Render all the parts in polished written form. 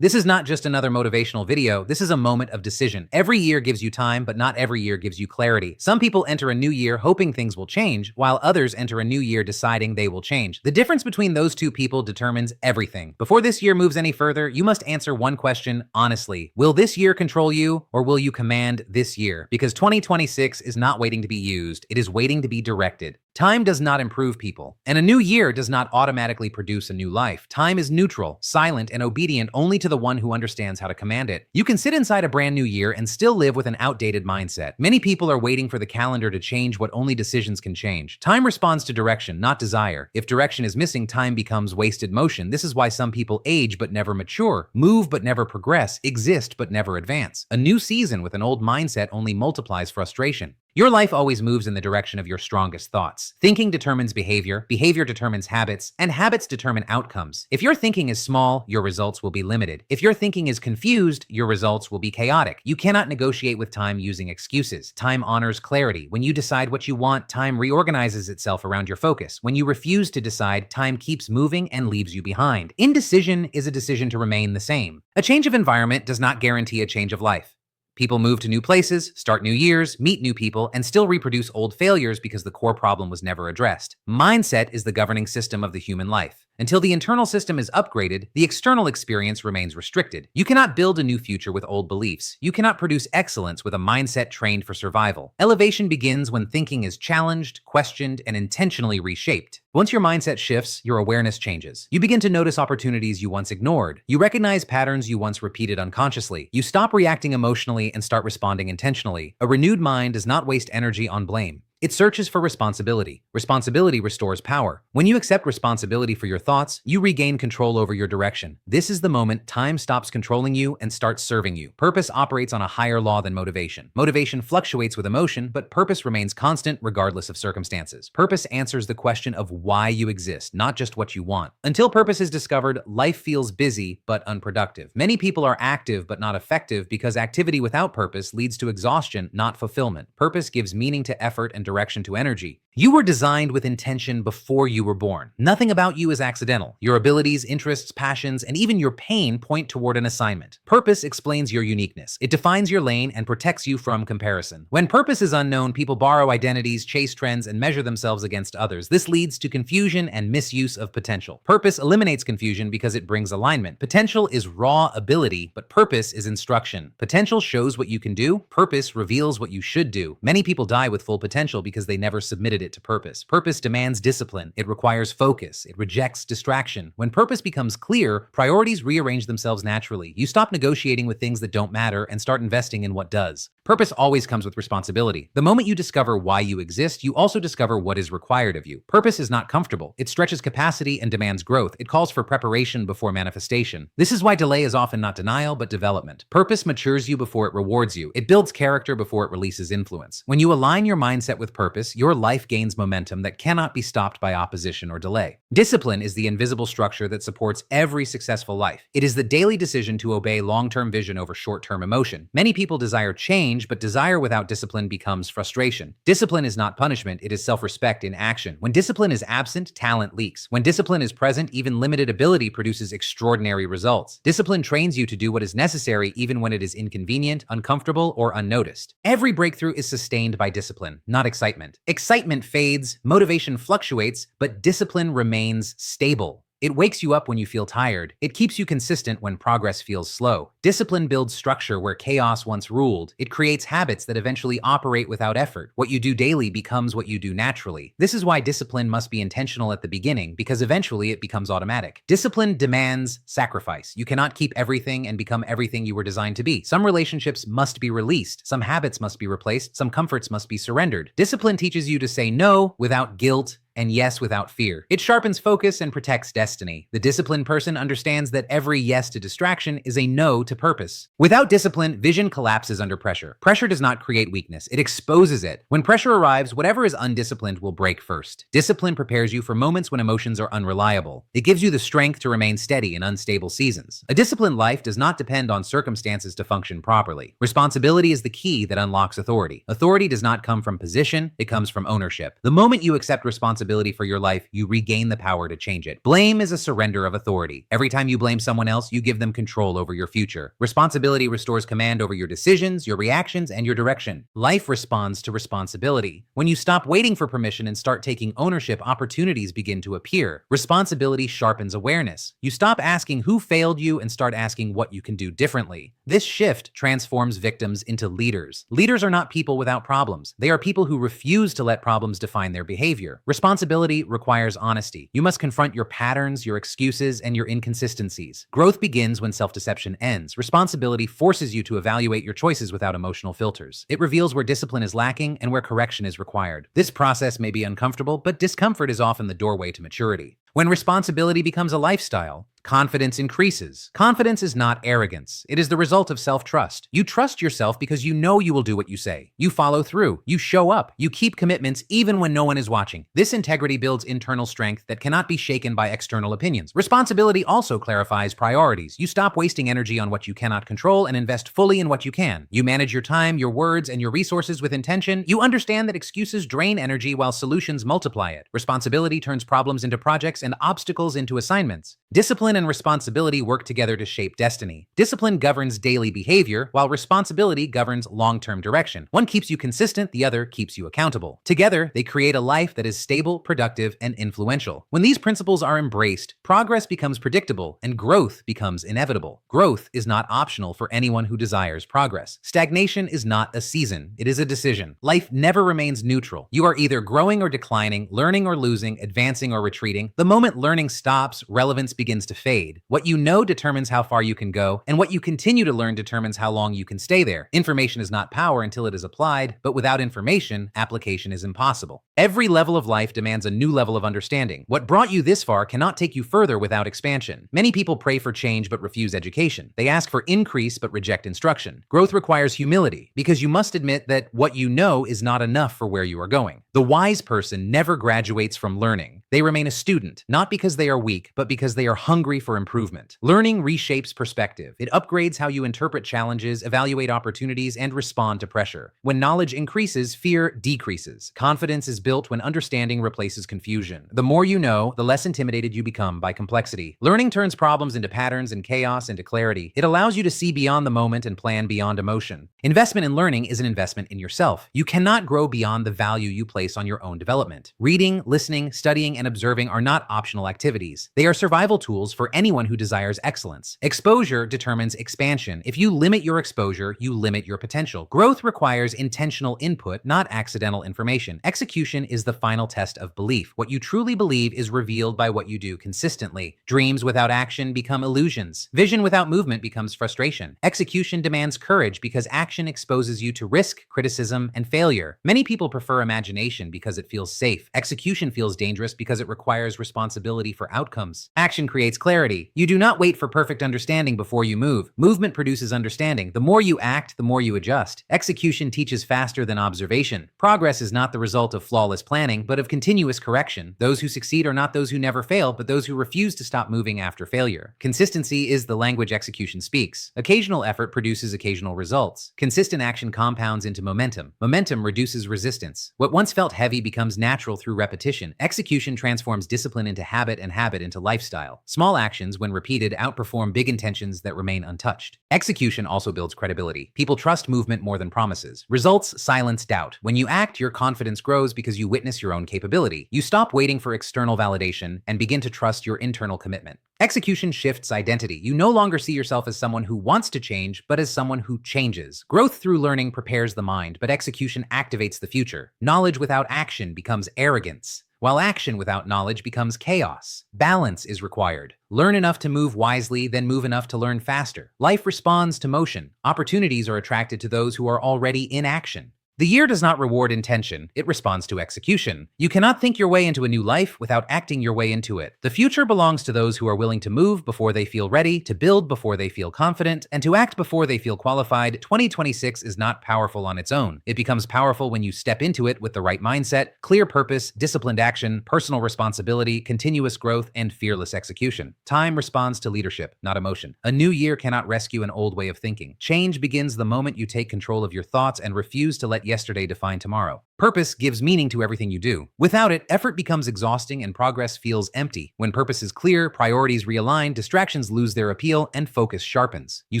This is not just another motivational video, this is a moment of decision. Every year gives you time, but not every year gives you clarity. Some people enter a new year hoping things will change, while others enter a new year deciding they will change. The difference between those two people determines everything. Before this year moves any further, you must answer one question honestly. Will this year control you, or will you command this year? Because 2026 is not waiting to be used, it is waiting to be directed. Time does not improve people, and a new year does not automatically produce a new life. Time is neutral, silent, and obedient only to the one who understands how to command it. You can sit inside a brand new year and still live with an outdated mindset. Many people are waiting for the calendar to change what only decisions can change. Time responds to direction, not desire. If direction is missing, time becomes wasted motion. This is why some people age but never mature, move but never progress, exist but never advance. A new season with an old mindset only multiplies frustration. Your life always moves in the direction of your strongest thoughts. Thinking determines behavior, behavior determines habits, and habits determine outcomes. If your thinking is small, your results will be limited. If your thinking is confused, your results will be chaotic. You cannot negotiate with time using excuses. Time honors clarity. When you decide what you want, time reorganizes itself around your focus. When you refuse to decide, time keeps moving and leaves you behind. Indecision is a decision to remain the same. A change of environment does not guarantee a change of life. People move to new places, start new years, meet new people, and still reproduce old failures because the core problem was never addressed. Mindset is the governing system of the human life. Until the internal system is upgraded, the external experience remains restricted. You cannot build a new future with old beliefs. You cannot produce excellence with a mindset trained for survival. Elevation begins when thinking is challenged, questioned, and intentionally reshaped. Once your mindset shifts, your awareness changes. You begin to notice opportunities you once ignored. You recognize patterns you once repeated unconsciously. You stop reacting emotionally and start responding intentionally. A renewed mind does not waste energy on blame. It searches for responsibility. Responsibility restores power. When you accept responsibility for your thoughts, you regain control over your direction. This is the moment time stops controlling you and starts serving you. Purpose operates on a higher law than motivation. Motivation fluctuates with emotion, but purpose remains constant regardless of circumstances. Purpose answers the question of why you exist, not just what you want. Until purpose is discovered, life feels busy but unproductive. Many people are active but not effective because activity without purpose leads to exhaustion, not fulfillment. Purpose gives meaning to effort and direction to energy. You were designed with intention before you were born. Nothing about you is accidental. Your abilities, interests, passions, and even your pain point toward an assignment. Purpose explains your uniqueness. It defines your lane and protects you from comparison. When purpose is unknown, people borrow identities, chase trends, and measure themselves against others. This leads to confusion and misuse of potential. Purpose eliminates confusion because it brings alignment. Potential is raw ability, but purpose is instruction. Potential shows what you can do. Purpose reveals what you should do. Many people die with full potential because they never submitted it to purpose. Purpose demands discipline. It requires focus. It rejects distraction. When purpose becomes clear, priorities rearrange themselves naturally. You stop negotiating with things that don't matter and start investing in what does. Purpose always comes with responsibility. The moment you discover why you exist, you also discover what is required of you. Purpose is not comfortable. It stretches capacity and demands growth. It calls for preparation before manifestation. This is why delay is often not denial, but development. Purpose matures you before it rewards you. It builds character before it releases influence. When you align your mindset with purpose, your life gains momentum that cannot be stopped by opposition or delay. Discipline is the invisible structure that supports every successful life. It is the daily decision to obey long-term vision over short-term emotion. Many people desire change, but desire without discipline becomes frustration. Discipline is not punishment, it is self-respect in action. When discipline is absent, talent leaks. When discipline is present, even limited ability produces extraordinary results. Discipline trains you to do what is necessary even when it is inconvenient, uncomfortable, or unnoticed. Every breakthrough is sustained by discipline, not excitement. Excitement fades, motivation fluctuates, but discipline remains stable. It wakes you up when you feel tired. It keeps you consistent when progress feels slow. Discipline builds structure where chaos once ruled. It creates habits that eventually operate without effort. What you do daily becomes what you do naturally. This is why discipline must be intentional at the beginning, because eventually it becomes automatic. Discipline demands sacrifice. You cannot keep everything and become everything you were designed to be. Some relationships must be released. Some habits must be replaced. Some comforts must be surrendered. Discipline teaches you to say no without guilt and yes without fear. It sharpens focus and protects destiny. The disciplined person understands that every yes to distraction is a no to purpose. Without discipline, vision collapses under pressure. Pressure does not create weakness, it exposes it. When pressure arrives, whatever is undisciplined will break first. Discipline prepares you for moments when emotions are unreliable. It gives you the strength to remain steady in unstable seasons. A disciplined life does not depend on circumstances to function properly. Responsibility is the key that unlocks authority. Authority does not come from position, it comes from ownership. The moment you accept responsibility responsibility for your life, you regain the power to change it. Blame is a surrender of authority. Every time you blame someone else, you give them control over your future. Responsibility restores command over your decisions, your reactions, and your direction. Life responds to responsibility. When you stop waiting for permission and start taking ownership, opportunities begin to appear. Responsibility sharpens awareness. You stop asking who failed you and start asking what you can do differently. This shift transforms victims into leaders. Leaders are not people without problems. They are people who refuse to let problems define their behavior. Responsibility requires honesty. You must confront your patterns, your excuses, and your inconsistencies. Growth begins when self-deception ends. Responsibility forces you to evaluate your choices without emotional filters. It reveals where discipline is lacking and where correction is required. This process may be uncomfortable, but discomfort is often the doorway to maturity. When responsibility becomes a lifestyle, confidence increases. Confidence is not arrogance. It is the result of self-trust. You trust yourself because you know you will do what you say. You follow through. You show up. You keep commitments even when no one is watching. This integrity builds internal strength that cannot be shaken by external opinions. Responsibility also clarifies priorities. You stop wasting energy on what you cannot control and invest fully in what you can. You manage your time, your words, and your resources with intention. You understand that excuses drain energy while solutions multiply it. Responsibility turns problems into projects and obstacles into assignments. Discipline and responsibility work together to shape destiny. Discipline governs daily behavior, while responsibility governs long-term direction. One keeps you consistent, the other keeps you accountable. Together, they create a life that is stable, productive, and influential. When these principles are embraced, progress becomes predictable and growth becomes inevitable. Growth is not optional for anyone who desires progress. Stagnation is not a season, it is a decision. Life never remains neutral. You are either growing or declining, learning or losing, advancing or retreating. The moment learning stops, relevance begins to fade. What you know determines how far you can go, and what you continue to learn determines how long you can stay there. Information is not power until it is applied, but without information, application is impossible. Every level of life demands a new level of understanding. What brought you this far cannot take you further without expansion. Many people pray for change but refuse education. They ask for increase but reject instruction. Growth requires humility, because you must admit that what you know is not enough for where you are going. The wise person never graduates from learning. They remain a student, not because they are weak, but because they are hungry for improvement. Learning reshapes perspective. It upgrades how you interpret challenges, evaluate opportunities, and respond to pressure. When knowledge increases, fear decreases. Confidence is built when understanding replaces confusion. The more you know, the less intimidated you become by complexity. Learning turns problems into patterns and chaos into clarity. It allows you to see beyond the moment and plan beyond emotion. Investment in learning is an investment in yourself. You cannot grow beyond the value you place on your own development. Reading, listening, studying, and observing are not optional activities. They are survival tools for anyone who desires excellence. Exposure determines expansion. If you limit your exposure, you limit your potential. Growth requires intentional input, not accidental information. Execution is the final test of belief. What you truly believe is revealed by what you do consistently. Dreams without action become illusions. Vision without movement becomes frustration. Execution demands courage because action exposes you to risk, criticism, and failure. Many people prefer imagination because it feels safe. Execution feels dangerous because it requires responsibility for outcomes. Action creates clarity. You do not wait for perfect understanding before you move. Movement produces understanding. The more you act, the more you adjust. Execution teaches faster than observation. Progress is not the result of flawless planning, but of continuous correction. Those who succeed are not those who never fail, but those who refuse to stop moving after failure. Consistency is the language execution speaks. Occasional effort produces occasional results. Consistent action compounds into momentum. Momentum reduces resistance. What once felt heavy becomes natural through repetition. Execution transforms discipline into habit and habit into lifestyle. Small actions, when repeated, outperform big intentions that remain untouched. Execution also builds credibility. People trust movement more than promises. Results silence doubt. When you act, your confidence grows because you witness your own capability. You stop waiting for external validation and begin to trust your internal commitment. Execution shifts identity. You no longer see yourself as someone who wants to change, but as someone who changes. Growth through learning prepares the mind, but execution activates the future. Knowledge without action becomes arrogance, while action without knowledge becomes chaos. Balance is required. Learn enough to move wisely, then move enough to learn faster. Life responds to motion. Opportunities are attracted to those who are already in action. The year does not reward intention, it responds to execution. You cannot think your way into a new life without acting your way into it. The future belongs to those who are willing to move before they feel ready, to build before they feel confident, and to act before they feel qualified. 2026 is not powerful on its own. It becomes powerful when you step into it with the right mindset, clear purpose, disciplined action, personal responsibility, continuous growth, and fearless execution. Time responds to leadership, not emotion. A new year cannot rescue an old way of thinking. Change begins the moment you take control of your thoughts and refuse to let yesterday define tomorrow. Purpose gives meaning to everything you do. Without it, effort becomes exhausting and progress feels empty. When purpose is clear, priorities realign, distractions lose their appeal, and focus sharpens. You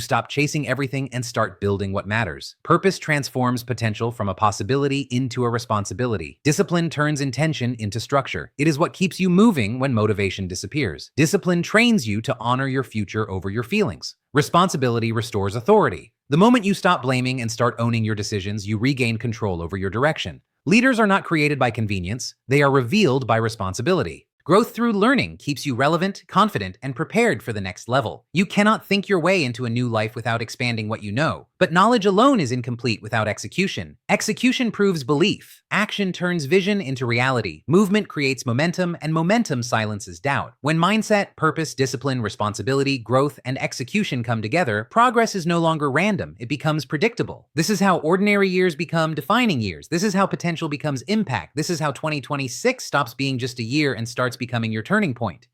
stop chasing everything and start building what matters. Purpose transforms potential from a possibility into a responsibility. Discipline turns intention into structure. It is what keeps you moving when motivation disappears. Discipline trains you to honor your future over your feelings. Responsibility restores authority. The moment you stop blaming and start owning your decisions, you regain control over your direction. Leaders are not created by convenience, they are revealed by responsibility. Growth through learning keeps you relevant, confident, and prepared for the next level. You cannot think your way into a new life without expanding what you know. But knowledge alone is incomplete without execution. Execution proves belief. Action turns vision into reality. Movement creates momentum, and momentum silences doubt. When mindset, purpose, discipline, responsibility, growth, and execution come together, progress is no longer random. It becomes predictable. This is how ordinary years become defining years. This is how potential becomes impact. This is how 2026 stops being just a year and starts becoming your turning point.